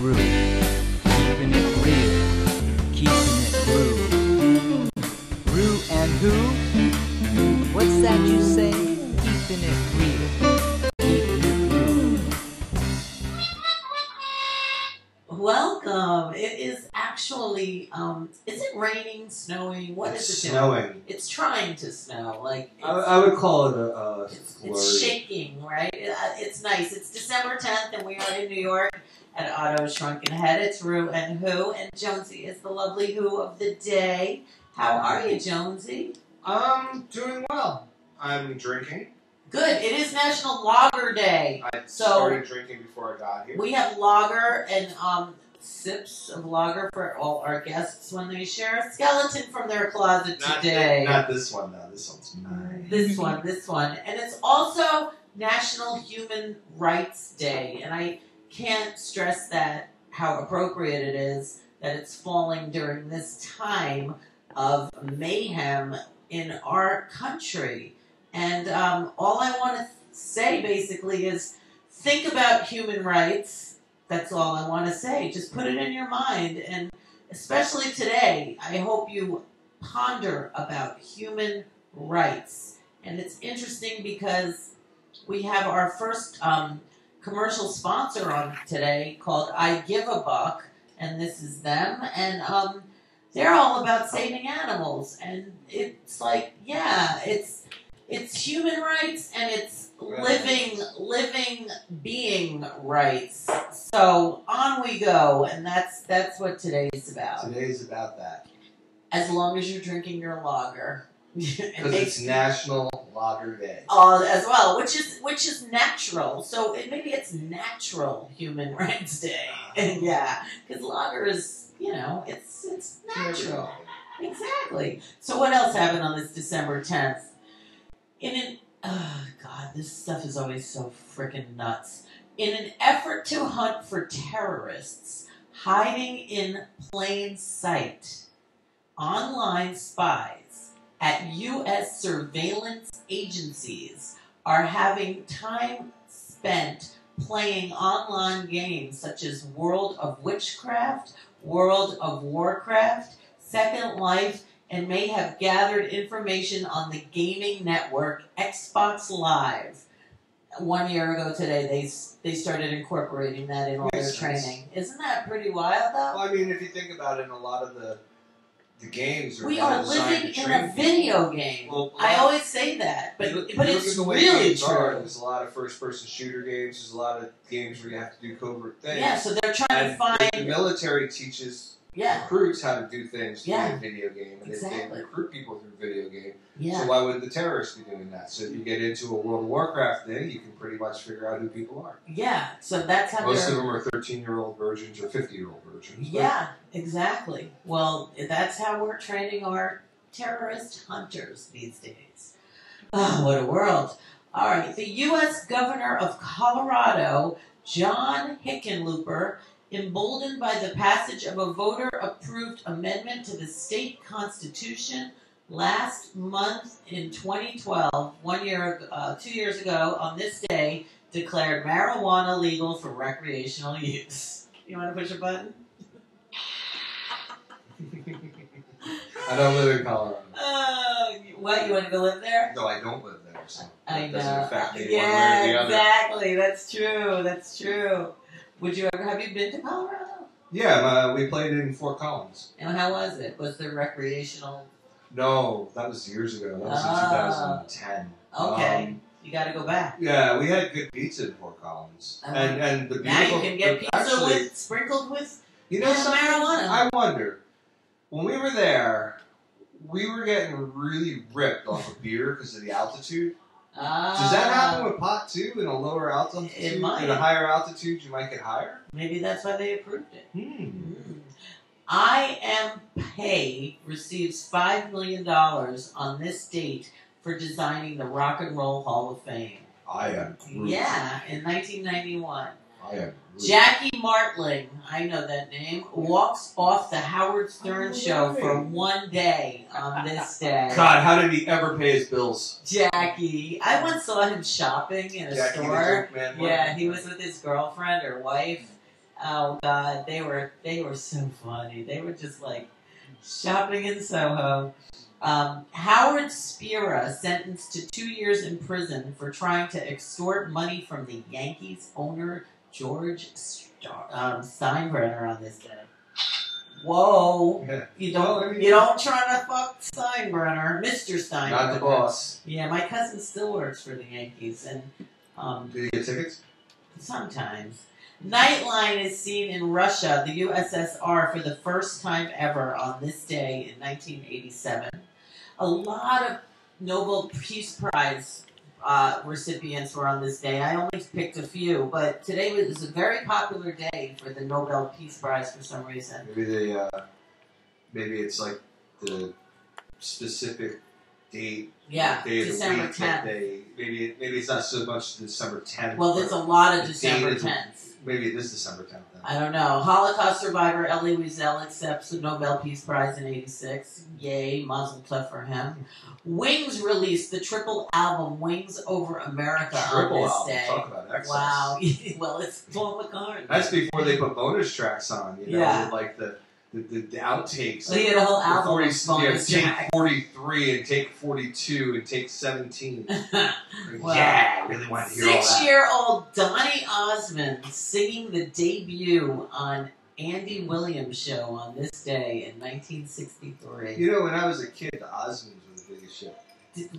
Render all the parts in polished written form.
rew, keeping it real, keeping it rew. Rew and who? What's that you say? Keeping it real, keeping it rew. Welcome. It is actually, is it raining, snowing? What is it doing? Snowing. It's trying to snow. Like I would call it a it's shaking, right? It's nice. It's December 10th, and we are in New York at Otto's Shrunken Head. It's Rew and Who, and JoNeSy is the lovely Who of the day. How are you, JoNeSy? I'm doing well. I'm drinking. Good. It is National Lager Day. I started drinking before I got here. We have lager and sips of lager for all our guests when they share a skeleton from their closet today. Not this one, though. This one's mine. This one. And it's also National Human Rights Day. And I can't stress that, how appropriate it is that it's falling during this time of mayhem in our country. And all I want to say, basically, is think about human rights. That's all I want to say. Just put it in your mind. And especially today, I hope you ponder about human rights. And it's interesting because we have our first commercial sponsor on today called I Give a Buck. And this is them. And they're all about saving living. And it's like, yeah, it's human rights and it's living being rights. So on we go, and that's what today's about. Today's about that. As long as you're drinking your lager. Because it's National Lager Day. As well, which is natural. So maybe it's Natural Human Rights Day. And yeah, because lager is, it's natural. Exactly. So what else happened on this December 10th? God, this stuff is always so frickin' nuts. In an effort to hunt for terrorists hiding in plain sight, online spies at U.S. surveillance agencies are having time spent playing online games such as World of Witchcraft, World of Warcraft, Second Life, and may have gathered information on the gaming network Xbox Live. 1 year ago today, they started incorporating that in all their training. Isn't that pretty wild, though? Well, I mean, if you think about it, in a lot of the games are we are living in a video game. Well, I always say that, but it's really true. There's a lot of first-person shooter games. There's a lot of games where you have to do covert things. Yeah, so they're trying to find... The military teaches recruits how to do things through a video game. And they recruit people through video game. Yeah. So why would the terrorists be doing that? So if you get into a World of Warcraft thing, you can pretty much figure out who people are. Yeah, so that's how most of them are 13-year-old versions or 50-year-old versions. Yeah, exactly. Well, that's how we're training our terrorist hunters these days. Oh, what a world. All right, the U.S. Governor of Colorado, John Hickenlooper, emboldened by the passage of a voter-approved amendment to the state constitution last month in 2012, 2 years ago on this day, declared marijuana legal for recreational use. You want to push a button? I don't live in Colorado. What, you want to go live there? No, I don't live there, so I know. Doesn't affect me one way or the other. Exactly. That's true. Have you been to Colorado? Yeah, we played in Fort Collins. And how was it? Was there recreational? No, that was years ago. That was in 2010. Okay, you got to go back. Yeah, we had good pizza in Fort Collins, and the now you can get pizza sprinkled with marijuana. I wonder, when we were there, we were getting really ripped off of beer because of the altitude. Does that happen with pot too? In a lower altitude? It might. In a higher altitude, you might get higher? Maybe that's why they approved it. I Am Pei receives $5 million on this date for designing the Rock and Roll Hall of Fame. I am Groot. Yeah, in 1991. I am Groot. Jackie Martling, I know that name, walks off the Howard Stern show for 1 day on this day. God, how did he ever pay his bills? Jackie. I once saw him shopping in a store. The joke man. Yeah, he was with his girlfriend or wife. Oh God, they were so funny. They were just like shopping in Soho. Howard Spira sentenced to 2 years in prison for trying to extort money from the Yankees owner George Steinbrenner on this day. Whoa! Yeah. You don't try to fuck Steinbrenner, Mr. Steinbrenner. Not the boss. Yeah, my cousin still works for the Yankees, and do you get tickets? Sometimes. Nightline is seen in Russia, the USSR, for the first time ever on this day in 1987. A lot of Nobel Peace Prize recipients were on this day. I only picked a few, but today was a very popular day for the Nobel Peace Prize for some reason. Maybe it's like the specific date. Yeah, day December of the week 10th. Maybe it's not so much December 10th. Well, there's a lot of December 10th. Maybe it is December 10th then. I don't know. Holocaust survivor Elie Wiesel accepts the Nobel Peace Prize in '86. Yay, mazel tov for him. Wings released the triple album Wings Over America on this day. Talk about excess. Wow. Well, it's Paul McCartney. That's before they put bonus tracks on, with like the outtakes. Well, he had a whole album of bonus take tracks. 43 and take 42 and take 17. Wow. Yeah, I really wanted to hear all that. 6-year-old Donny Osmond singing the debut on Andy Williams' show on this day in 1963. When I was a kid, the Osmonds were the biggest shit.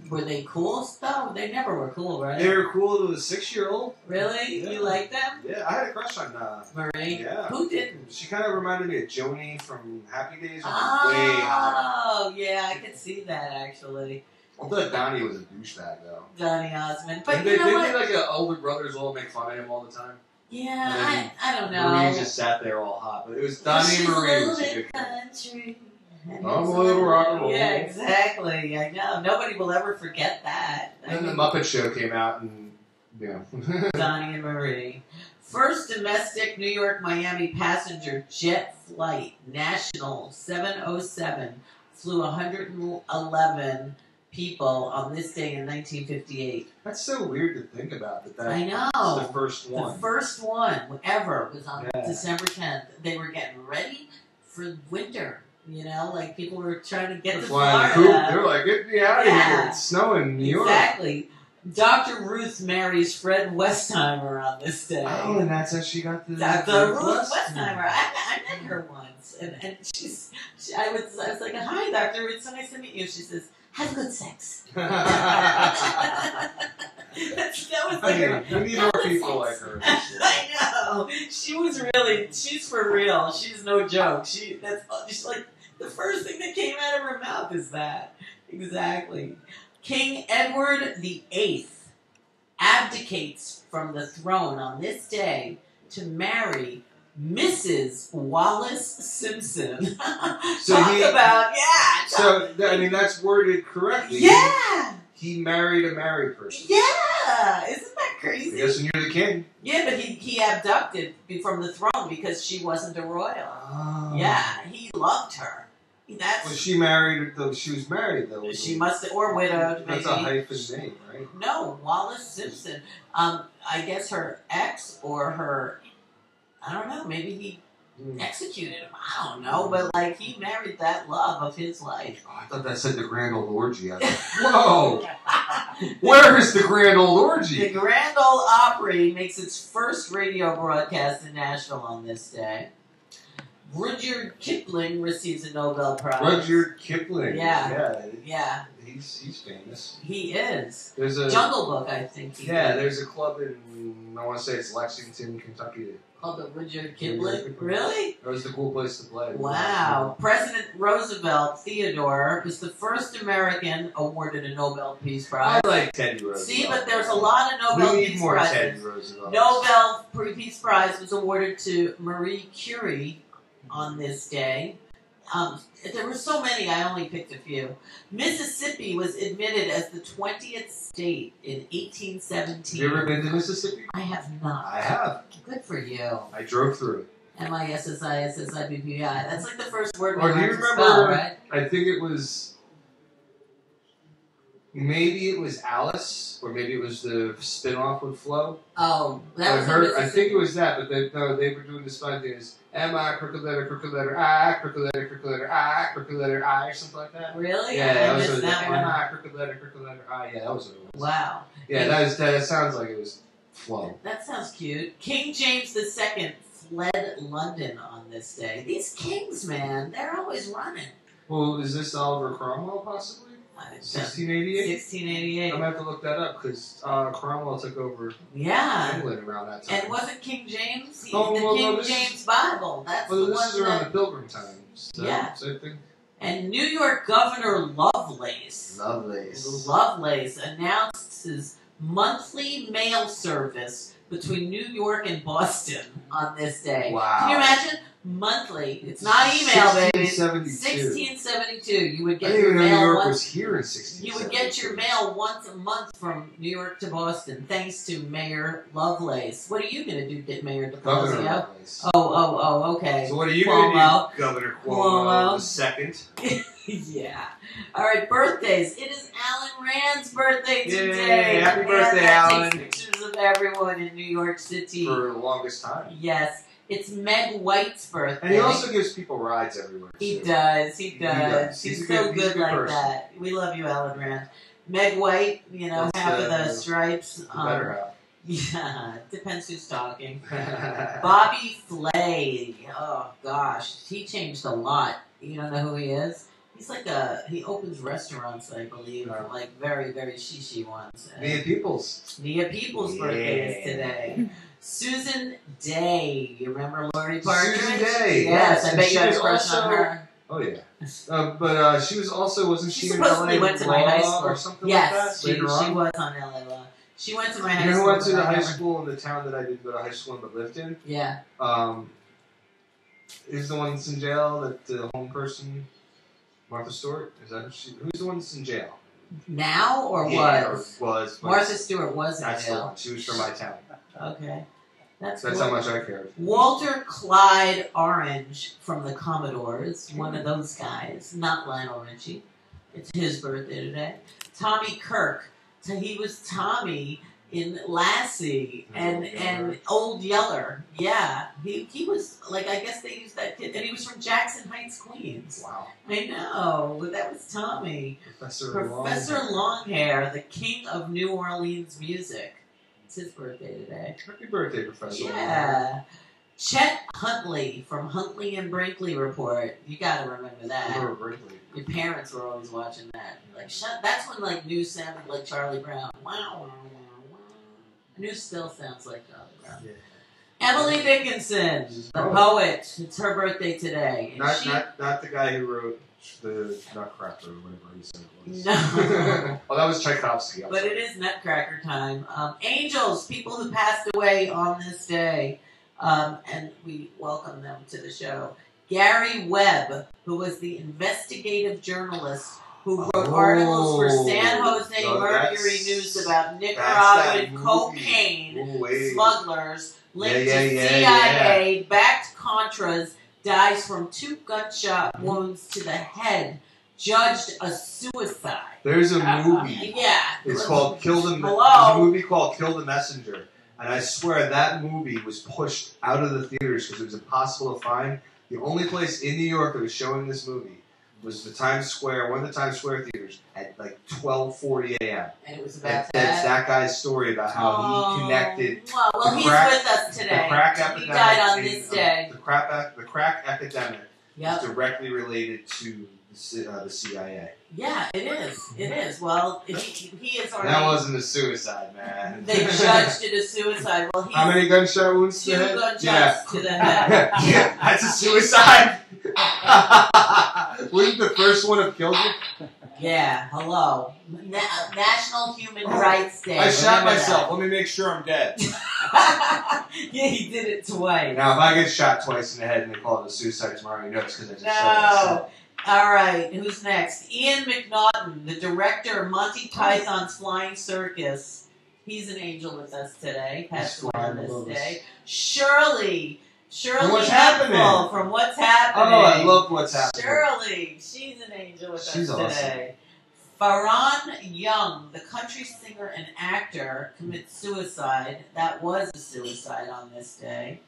Were they cool stuff? They never were cool, right? They were cool to a 6-year-old. Really? Yeah. You like them? Yeah, I had a crush on Marie? Yeah. Who didn't? She kind of reminded me of JoNeSy from Happy Days. Way Oh, yeah, I could see that, actually. I thought Donnie was a douchebag, though. Donny Osmond. But they you know what? like older brothers all make fun of him all the time. Yeah, I don't know. Marie just sat there all hot. But it was Donnie and Marie. Was a good country. I'm a little rock and roll. Yeah, exactly. I know. Nobody will ever forget that. And then the Muppet Show came out, and Donnie and Marie. First domestic New York-Miami passenger jet flight, National 707, flew 111 people on this day in 1958. That's so weird to think about. That I know. The first one. The first one ever was on December 10th. They were getting ready for winter. Like people were trying to get to Florida. They're like, get me out of here. It's snowing in New York. Exactly. Dr. Ruth marries Fred Westheimer on this day. Oh, and that's how she got the... Dr. Ruth Westheimer. I met her once. And I was like, hi, Dr. Ruth. So nice to meet you. She says, have good sex. that was like we need more people like her. I know. She's for real. She's no joke. She's like, the first thing that came out of her mouth is that. Exactly. King Edward VIII abdicates from the throne on this day to marry Mrs. Wallace Simpson. That's worded correctly. Yeah. He married a married person. Yeah. Isn't that crazy? I guess when you're the king. Yeah, but he abducted from the throne because she wasn't a royal. Oh. Yeah, he loved her. Was she married? She was married though. She must have, or widowed. That's maybe. a hyphen name, right? No, Wallace Simpson. I guess her ex or her, I don't know. Maybe he executed him. I don't know, but he married that love of his life. Oh, I thought that said the Grand Old Orgy. I was like, whoa! Where is the Grand Old Orgy? The Grand Ole Opry makes its first radio broadcast in Nashville on this day. Rudyard Kipling receives a Nobel Prize. Rudyard Kipling. Yeah. He's famous. He is. There's a Jungle Book, I think. There's a club in, I want to say it's Lexington, Kentucky. Called the Rudyard Kipling? Really? That was the cool place to play. Wow. President Roosevelt Theodore was the first American awarded a Nobel Peace Prize. I like Teddy Roosevelt. See, but there's a lot of Nobel Peace Prizes. Teddy Roosevelt. Nobel Peace Prize was awarded to Marie Curie on this day. There were so many, I only picked a few. Mississippi was admitted as the 20th state in 1817. You ever been to Mississippi? I have not. I have. Good for you. I drove through it. MISSISSIBBI. That's like the first word we do you learned remember, to spell, right? I think it was Maybe it was Alice, or maybe it was the spin-off with Flo. Oh, that was I think it was that, but they were doing this fun thing. M-I, crooked letter, I, crooked letter, I, crooked letter, I, or something like that. Really? Yeah, I missed that one. M-I, crooked letter, I. Yeah, that was what it was. Wow. Yeah, that sounds like it was Flo. That sounds cute. King James II fled London on this day. These kings, man, they're always running. Well, is this Oliver Cromwell, possibly? 1688? 1688. I'm going to have to look that up, because Cromwell took over England around that time. And wasn't King James? King James Bible. That's the one. This is around the Pilgrim times. Yeah. Same thing. And New York Governor Lovelace announced his monthly mail service between New York and Boston on this day. Wow. Can you imagine? Monthly. It's not email, baby. 1672. 1672. You would get I didn't your even know mail New York once. was here in 1672. You would get your mail once a month from New York to Boston, thanks to Mayor Lovelace. What are you going to do, Mayor de Governor Blasio? Lovelace. Oh, okay. So what are you going to do, Governor Cuomo Cuomo. the second? Yeah. All right, birthdays. It is Alan Rand's birthday today. Yay, happy birthday, Alan. Takes pictures of everyone in New York City. For the longest time. Yes. It's Meg White's birthday. And he also gives people rides everywhere. He does. He's so good like person. that. We love you, Alan Rand. Meg White, half of the stripes. The better half. Yeah, depends who's talking. Bobby Flay. Oh, gosh. He changed a lot. You don't know who he is? He's like he opens restaurants, I believe, like very, very shishi ones. Nia Peoples' birthday is today. Susan Day. You remember Lori Partridge? Susan Day. Yes, I bet you had a crush on her. Oh, yeah. But she was also, wasn't she in supposedly LA went to my high school or something like that? She was on LA Law. She went to my high school. You know who went to the high school in the town that I didn't go to high school in but lived in? Yeah. Is the one that's in jail, that the home person, Martha Stewart? Is that who's the one that's in jail? Now or was? Martha Stewart was in that's jail. The one. She was from my town. Okay. That's cool. How much I cared. Walter Clyde Orange from the Commodores, one of those guys, not Lionel Richie. It's his birthday today. Tommy Kirk. He was Tommy in Lassie and Old Yeller. Yeah. He was, like, I guess they used that kid. And he was from Jackson Heights, Queens. Wow. I know. That was Tommy. Professor Longhair, the king of New Orleans music. It's his birthday today. Happy birthday, Professor. Yeah. Chet Huntley from Huntley and Brinkley Report. You gotta remember that. Brinkley. Your parents were always watching that. Like, that's when, like, news sounded like Charlie Brown. Wow. News still sounds like Charlie Brown. Yeah. Emily Dickinson, the poet. It's her birthday today. Not the guy who wrote the Nutcracker, or whatever he said it was. No. Oh, that was Tchaikovsky. But it is Nutcracker time. Angels, people who passed away on this day. And we welcome them to the show. Gary Webb, who was the investigative journalist who wrote articles for San Jose Mercury News about Nicaraguan cocaine smugglers linked to CIA-backed Contras, dies from 2 gunshot wounds to the head, judged a suicide. There's a movie. Yeah. It's called Kill the Messenger. There's a movie called Kill the Messenger. And I swear that movie was pushed out of the theaters because it was impossible to find. The only place in New York that was showing this movie was the Times Square, one of the Times Square theaters, at like 12:40 a.m. And it was about It's that guy's story about how he connected. Well, he's with us today. The crack epidemic. He died on this day. The crack epidemic is directly related to the CIA. Yeah, it is. It is. Well, he is already... That wasn't a suicide, man. They judged it a suicide. Well, how many gunshot wounds to the head? 2 gunshots to the head. Yeah, that's a suicide. Wouldn't the first one have killed you? Yeah, hello. National Human Rights Day. I shot myself. Let me make sure I'm dead. Yeah, he did it twice. Now, if I get shot twice in the head and they call it a suicide tomorrow, you know it's because I just shot myself. All right, who's next? Ian McNaughton, the director of Monty Python's Flying Circus. He's an angel with us today. Passed away on this day. Shirley What's Happening from What's Happening. Oh, I love What's Happening. Shirley, she's an angel with us today. Awesome. Faron Young, the country singer and actor, commits suicide. That was a suicide on this day.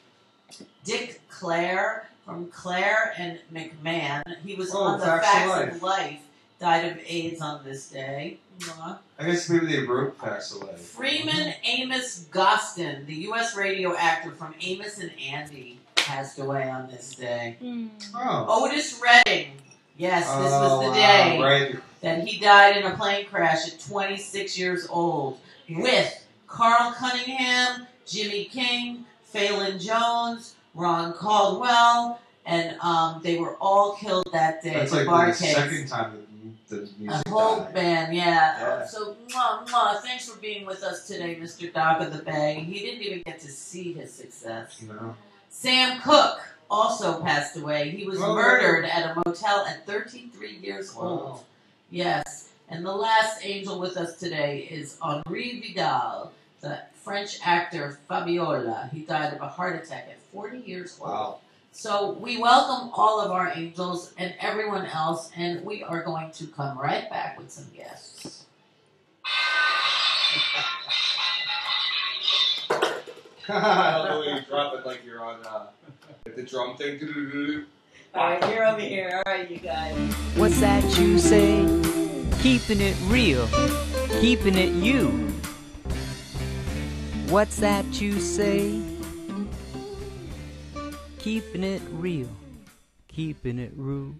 Dick Clare from Clare and McMahon. He was on the Facts of Life. Died of AIDS on this day. I guess maybe they wrote Facts of Life. Freeman Amos Gostin, the U.S. radio actor from Amos and Andy, passed away on this day. Oh. Otis Redding. Yes, this was the day that he died in a plane crash at 26 years old with Carl Cunningham, Jimmy King, Phelan Jones, Ron Caldwell, and they were all killed that day. That's like the second time the music a whole died. band, yeah. So, thanks for being with us today, Mr. Doc of the Bay. He didn't even get to see his success. No. Sam Cooke also passed away. He was murdered at a motel at 33 years old. Yes. And the last angel with us today is Henri Vidal, the French actor Fabiola. He died of a heart attack at 40 years old. Wow. So we welcome all of our angels and everyone else, and we are going to come right back with some guests. I love the way you drop it like you're on the drum thing. Alright, you're over here. Alright, you guys. What's that you say? Keeping it real, keeping it you. What's that you say? Keeping it real, keeping it rude.